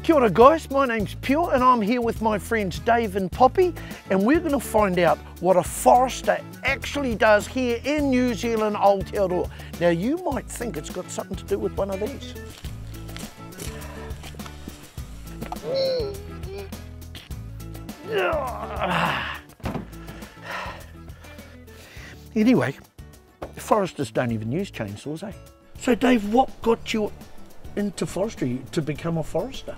Kia ora guys, my name's Pure and I'm here with my friends Dave and Poppy, and we're going to find out what a forester actually does here in New Zealand, Aotearoa. Now you might think it's got something to do with one of these. Anyway, foresters don't even use chainsaws, eh? So Dave, what got you into forestry to become a forester?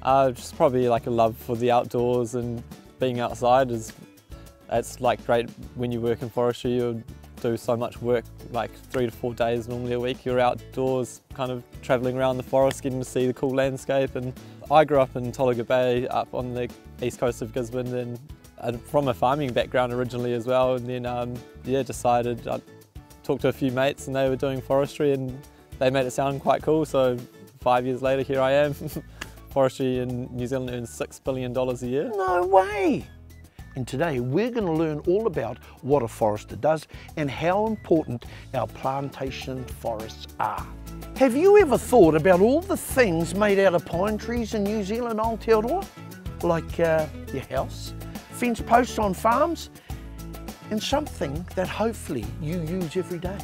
Just probably like a love for the outdoors, and being outside it's like great. When you work in forestry, you do so much work, like 3 to 4 days normally a week. You're outdoors kind of travelling around the forest, getting to see the cool landscape. And I grew up in Tolaga Bay up on the east coast of Gisborne, and from a farming background originally as well, and then yeah, decided I'd talk to a few mates and they were doing forestry and they made it sound quite cool, so 5 years later here I am. Forestry in New Zealand earns $6 billion a year. No way! And today we're going to learn all about what a forester does and how important our plantation forests are. Have you ever thought about all the things made out of pine trees in New Zealand, Aotearoa? Like your house, fence posts on farms, and something that hopefully you use every day.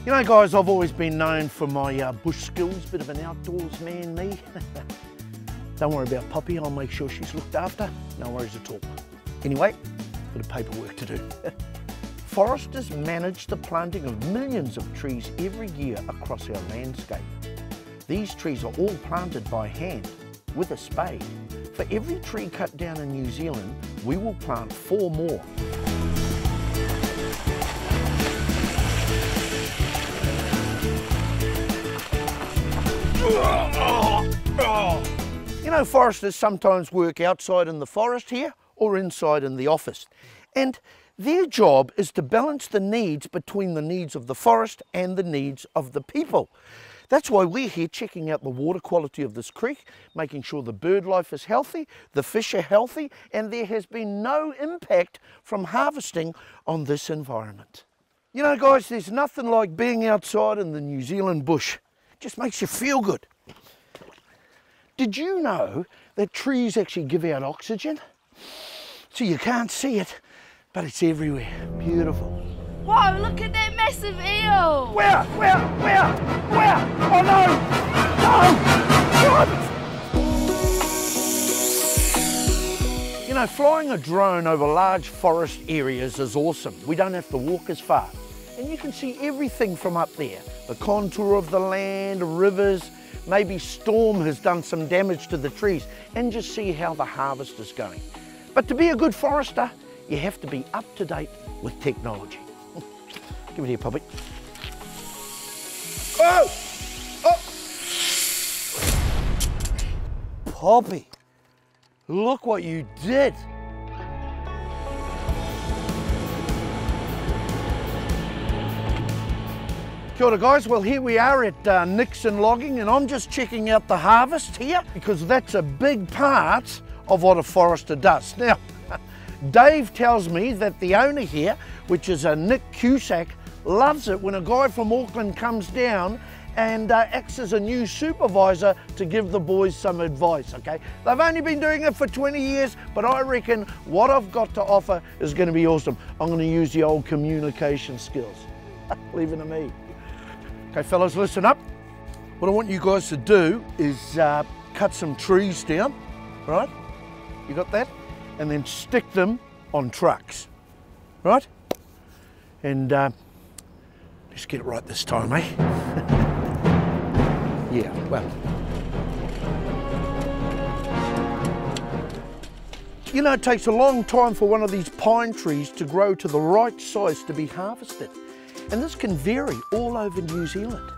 You know guys, I've always been known for my bush skills, bit of an outdoors man me. Don't worry about Poppy, I'll make sure she's looked after, no worries at all. Anyway, bit of paperwork to do. Foresters manage the planting of millions of trees every year across our landscape. These trees are all planted by hand with a spade. For every tree cut down in New Zealand, we will plant 4 more. You know, foresters sometimes work outside in the forest here or inside in the office, and their job is to balance the needs between the needs of the forest and the needs of the people. That's why we're here checking out the water quality of this creek, making sure the bird life is healthy, the fish are healthy, and there has been no impact from harvesting on this environment. You know guys, there's nothing like being outside in the New Zealand bush. It just makes you feel good. Did you know that trees actually give out oxygen? So you can't see it, but it's everywhere. Beautiful. Whoa, look at that massive eel! Where? Oh no! No! You know, flying a drone over large forest areas is awesome. We don't have to walk as far. And you can see everything from up there. The contour of the land, rivers, maybe storm has done some damage to the trees, and just see how the harvest is going. But to be a good forester, you have to be up to date with technology. Give it here, Poppy. Oh! Oh! Poppy, look what you did. Kia ora guys, well here we are at Nixon Logging, and I'm just checking out the harvest here because that's a big part of what a forester does. Now, Dave tells me that the owner here, which is Nick Cusack, loves it when a guy from Auckland comes down and acts as a new supervisor to give the boys some advice, okay? They've only been doing it for 20 years, but I reckon what I've got to offer is going to be awesome. I'm going to use the old communication skills. Leave it to me. Okay fellas, listen up. What I want you guys to do is cut some trees down, right? You got that? And then stick them on trucks, right? And let's get it right this time, eh? Yeah, well. You know, it takes a long time for one of these pine trees to grow to the right size to be harvested. And this can vary all over New Zealand.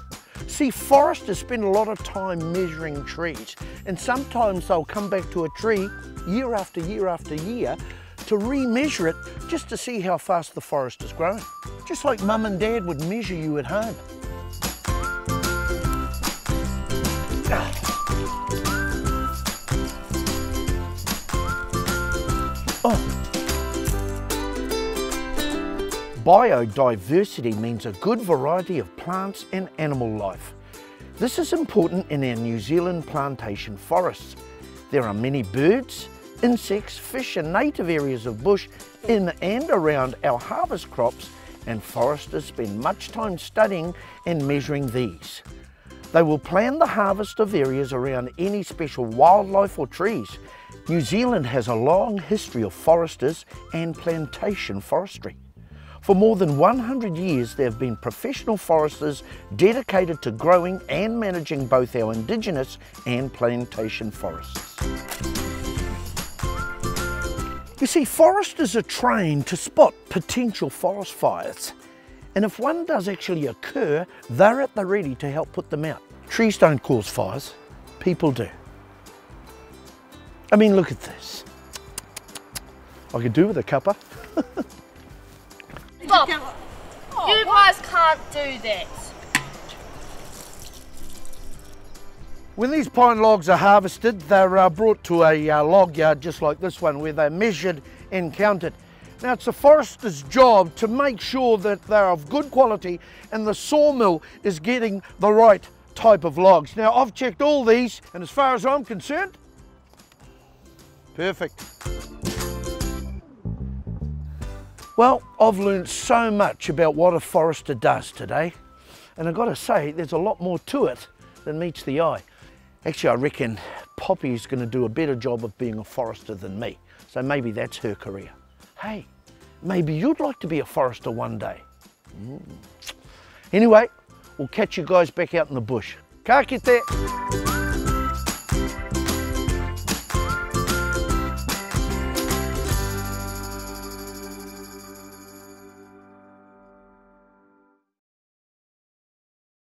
See, foresters spend a lot of time measuring trees, and sometimes they'll come back to a tree year after year after year to re-measure it just to see how fast the forest is growing. Just like Mum and Dad would measure you at home. Oh. Biodiversity means a good variety of plants and animal life. This is important in our New Zealand plantation forests. There are many birds, insects, fish and native areas of bush in and around our harvest crops, and foresters spend much time studying and measuring these. They will plan the harvest of areas around any special wildlife or trees. New Zealand has a long history of foresters and plantation forestry. For more than 100 years, there have been professional foresters dedicated to growing and managing both our Indigenous and plantation forests. You see, foresters are trained to spot potential forest fires. And if one does actually occur, they're at the ready to help put them out. Trees don't cause fires, people do. I mean, look at this. I could do with a cuppa. Stop! You guys can't do that. When these pine logs are harvested, they're brought to a log yard just like this one, where they're measured and counted. Now, it's the forester's job to make sure that they're of good quality and the sawmill is getting the right type of logs. Now, I've checked all these, and as far as I'm concerned, perfect. Well, I've learned so much about what a forester does today, and I've got to say, there's a lot more to it than meets the eye. Actually, I reckon Poppy's going to do a better job of being a forester than me, so maybe that's her career. Hey, maybe you'd like to be a forester one day. Anyway, we'll catch you guys back out in the bush. Ka kite!